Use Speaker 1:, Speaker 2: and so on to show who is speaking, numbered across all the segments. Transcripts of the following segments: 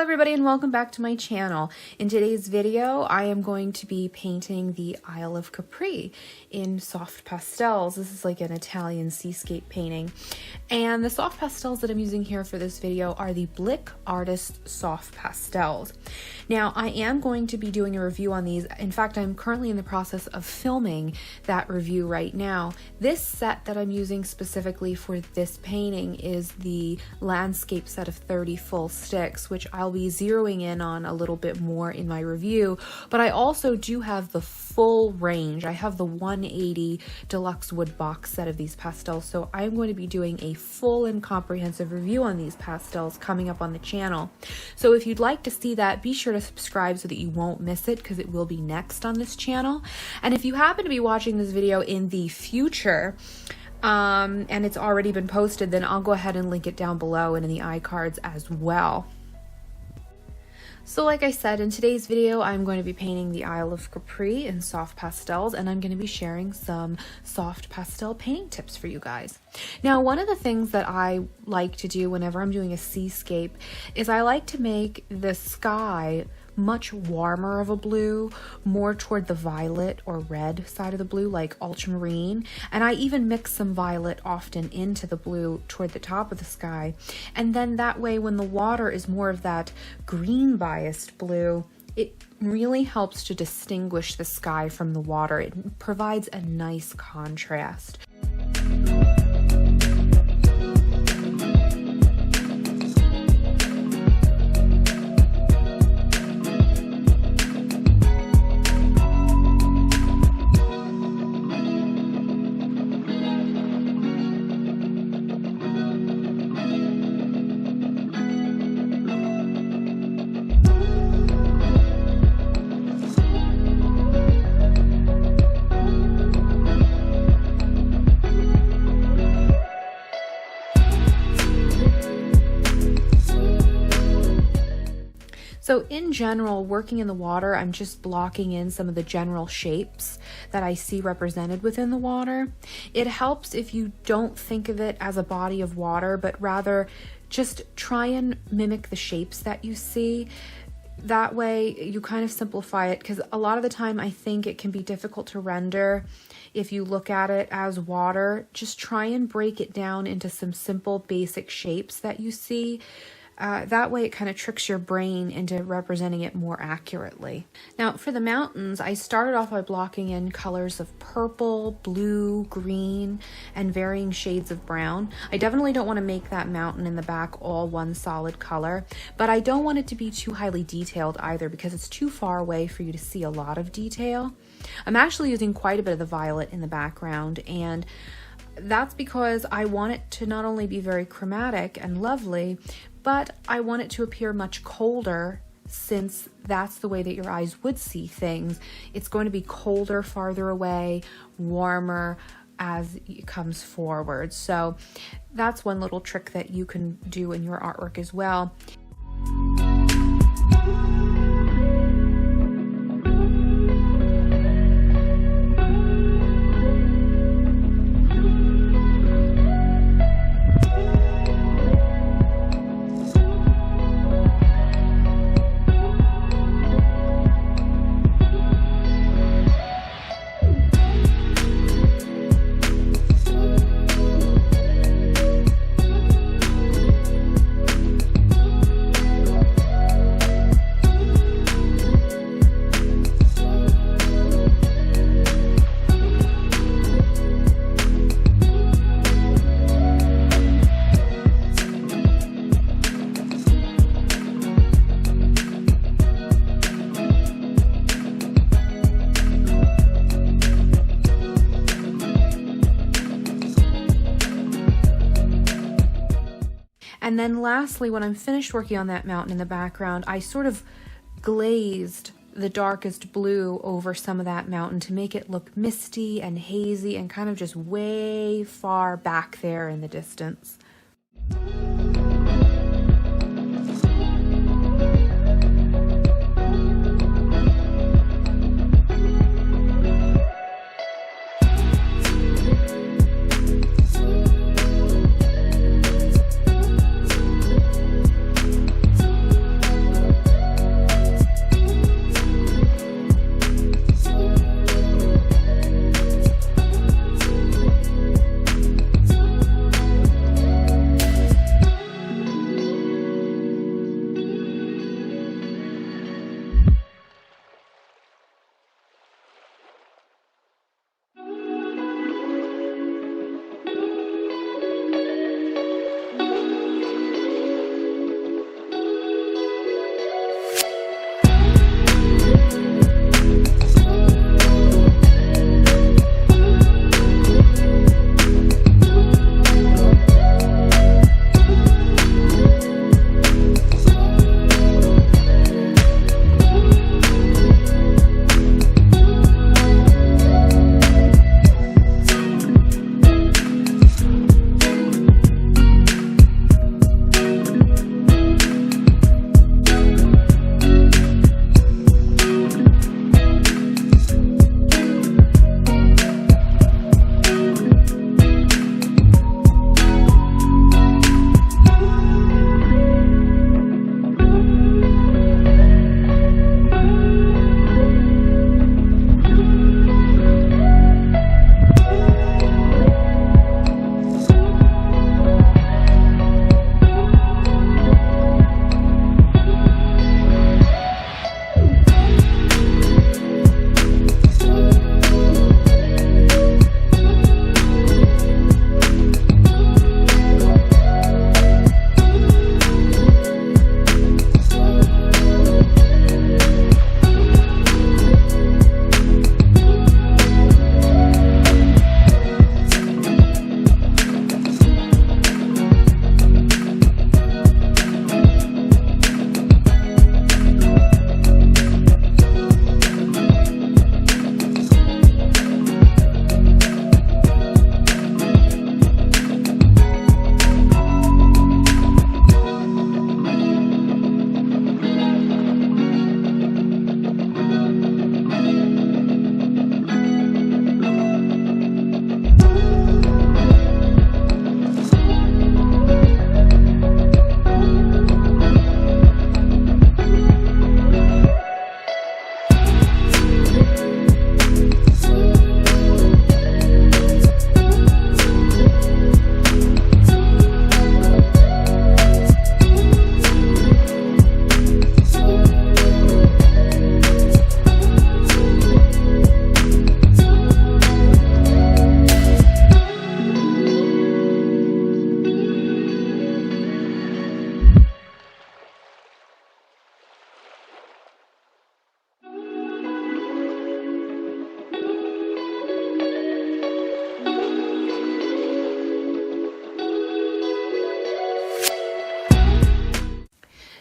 Speaker 1: everybody and welcome back to my channel. In today's video, I am going to be painting the Isle of Capri in soft pastels. This is like an Italian seascape painting. And the soft pastels that I'm using here for this video are the Blick Artist Soft Pastels. Now, I am going to be doing a review on these. In fact, I'm currently in the process of filming that review right now. This set that I'm using specifically for this painting is the landscape set of 30 full sticks, which I'll be zeroing in on a little bit more in my review, but I also do have the full range. I have the 180 deluxe wood box set of these pastels, so I'm going to be doing a full and comprehensive review on these pastels coming up on the channel. So if you'd like to see that, be sure to subscribe so that you won't miss it, because it will be next on this channel. And if you happen to be watching this video in the future, and it's already been posted, then I'll go ahead and link it down below and in the iCards as well. So like I said, in today's video, I'm going to be painting the Isle of Capri in soft pastels, and I'm going to be sharing some soft pastel painting tips for you guys. Now, one of the things that I like to do whenever I'm doing a seascape is I like to make the sky much warmer of a blue, more toward the violet or red side of the blue, like ultramarine. And I even mix some violet often into the blue toward the top of the sky. And then that way, when the water is more of that green biased blue, it really helps to distinguish the sky from the water. It provides a nice contrast. So in general, working in the water, I'm just blocking in some of the general shapes that I see represented within the water. It helps if you don't think of it as a body of water, but rather just try and mimic the shapes that you see. That way you kind of simplify it, because a lot of the time I think it can be difficult to render if you look at it as water. Just try and break it down into some simple basic shapes that you see. That way it kind of tricks your brain into representing it more accurately. Now for the mountains, I started off by blocking in colors of purple, blue, green, and varying shades of brown. I definitely don't want to make that mountain in the back all one solid color, but I don't want it to be too highly detailed either, because it's too far away for you to see a lot of detail. I'm actually using quite a bit of the violet in the background, and that's because I want it to not only be very chromatic and lovely, but I want it to appear much colder, since that's the way that your eyes would see things. It's going to be colder farther away, warmer as it comes forward. So that's one little trick that you can do in your artwork as well. And then lastly, when I'm finished working on that mountain in the background, I sort of glazed the darkest blue over some of that mountain to make it look misty and hazy and kind of just way far back there in the distance.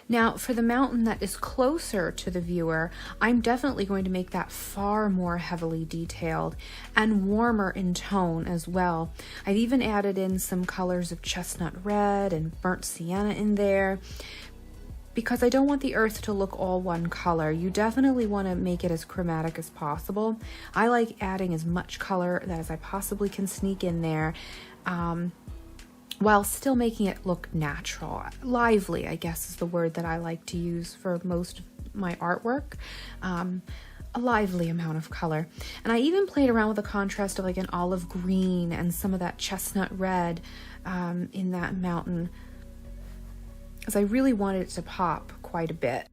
Speaker 1: Now, for the mountain that is closer to the viewer, I'm definitely going to make that far more heavily detailed and warmer in tone as well. I've even added in some colors of chestnut red and burnt sienna in there, because I don't want the earth to look all one color. You definitely want to make it as chromatic as possible. I like adding as much color as I possibly can sneak in there, while still making it look natural. Lively, I guess, is the word that I like to use for most of my artwork. A lively amount of color. And I even played around with the contrast of like an olive green and some of that chestnut red in that mountain, because I really wanted it to pop quite a bit.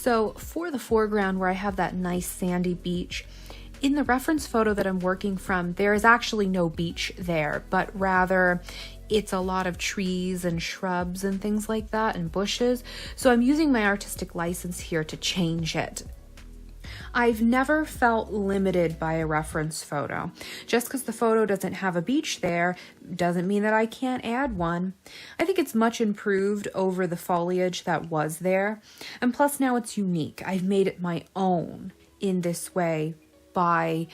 Speaker 1: So for the foreground, where I have that nice sandy beach, in the reference photo that I'm working from, there is actually no beach there, but rather it's a lot of trees and shrubs and things like that and bushes. So I'm using my artistic license here to change it. I've never felt limited by a reference photo. Just because the photo doesn't have a beach there doesn't mean that I can't add one. I think it's much improved over the foliage that was there. And plus now it's unique. I've made it my own in this way by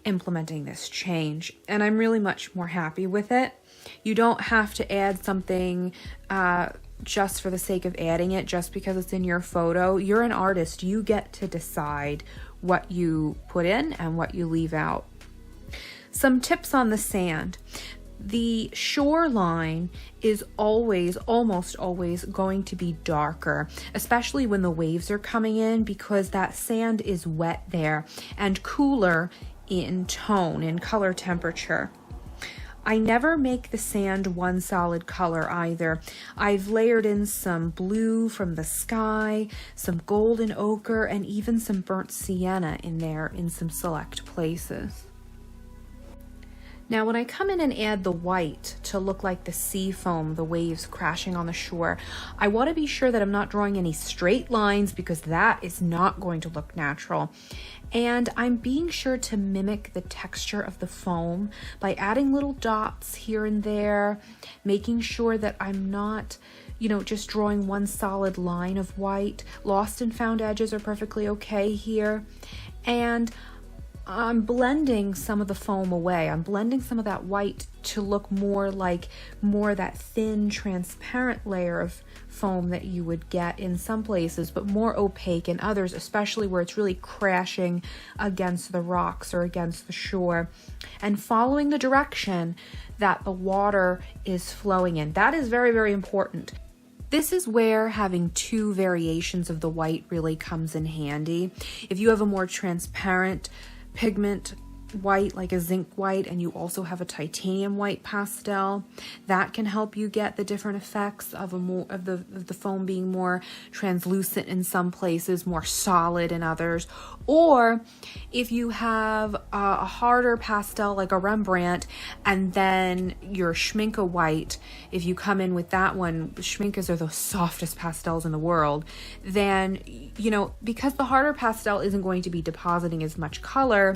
Speaker 1: implementing this change. And I'm really much more happy with it. You don't have to add something just for the sake of adding it, just because it's in your photo. You're an artist. You get to decide what you put in and what you leave out. Some tips on the sand. The shoreline is almost always going to be darker, especially when the waves are coming in, because that sand is wet there and cooler in tone, in color temperature. I never make the sand one solid color either. I've layered in some blue from the sky, some golden ochre, and even some burnt sienna in there in some select places. Now when I come in and add the white to look like the sea foam, the waves crashing on the shore, I want to be sure that I'm not drawing any straight lines, because that is not going to look natural. And I'm being sure to mimic the texture of the foam by adding little dots here and there, making sure that I'm not, just drawing one solid line of white. Lost and found edges are perfectly okay here. And I'm blending some of the foam away. I'm blending some of that white to look more like that thin, transparent layer of foam that you would get in some places, but more opaque in others, especially where it's really crashing against the rocks or against the shore, and following the direction that the water is flowing in. That is very, very important. This is where having two variations of the white really comes in handy. If you have a more transparent pigment white, like a zinc white, and you also have a titanium white pastel, that can help you get the different effects of the foam being more translucent in some places, more solid in others. Or if you have a harder pastel like a Rembrandt, and then your Schmincke white, if you come in with that one, Schmincke's are the softest pastels in the world, then because the harder pastel isn't going to be depositing as much color,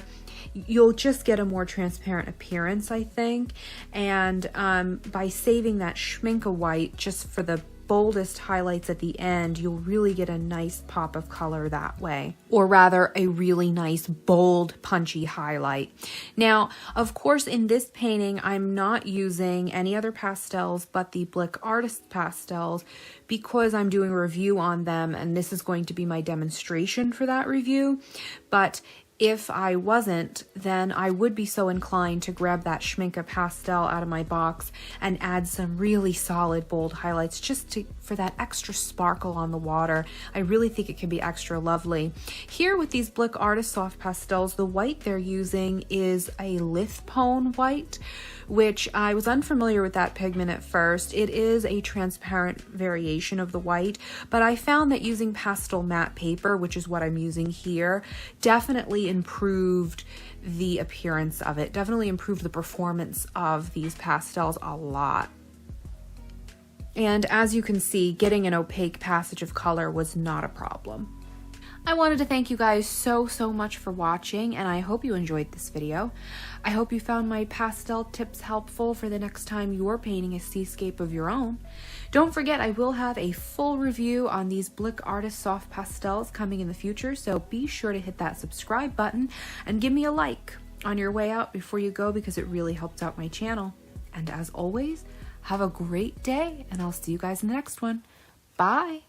Speaker 1: you'll just get a more transparent appearance, I think. And by saving that Schmincke white just for the boldest highlights at the end, you'll really get a nice pop of color that way. Or rather, a really nice, bold, punchy highlight. Now, of course, in this painting, I'm not using any other pastels but the Blick Artist Pastels because I'm doing a review on them, and this is going to be my demonstration for that review. But if I wasn't, then I would be so inclined to grab that Schmincke pastel out of my box and add some really solid bold highlights just for that extra sparkle on the water. I really think it can be extra lovely. Here with these Blick Artist Soft Pastels, the white they're using is a Lithpone white, which I was unfamiliar with that pigment at first. It is a transparent variation of the white, but I found that using PastelMat Paper, which is what I'm using here, definitely improved the appearance of it, definitely improved the performance of these pastels a lot. And as you can see, getting an opaque passage of color was not a problem. I wanted to thank you guys so much for watching, and I hope you enjoyed this video. I hope you found my pastel tips helpful for the next time you're painting a seascape of your own. Don't forget, I will have a full review on these Blick Artist Soft Pastels coming in the future, so be sure to hit that subscribe button and give me a like on your way out before you go, because it really helps out my channel. And as always, have a great day, and I'll see you guys in the next one. Bye!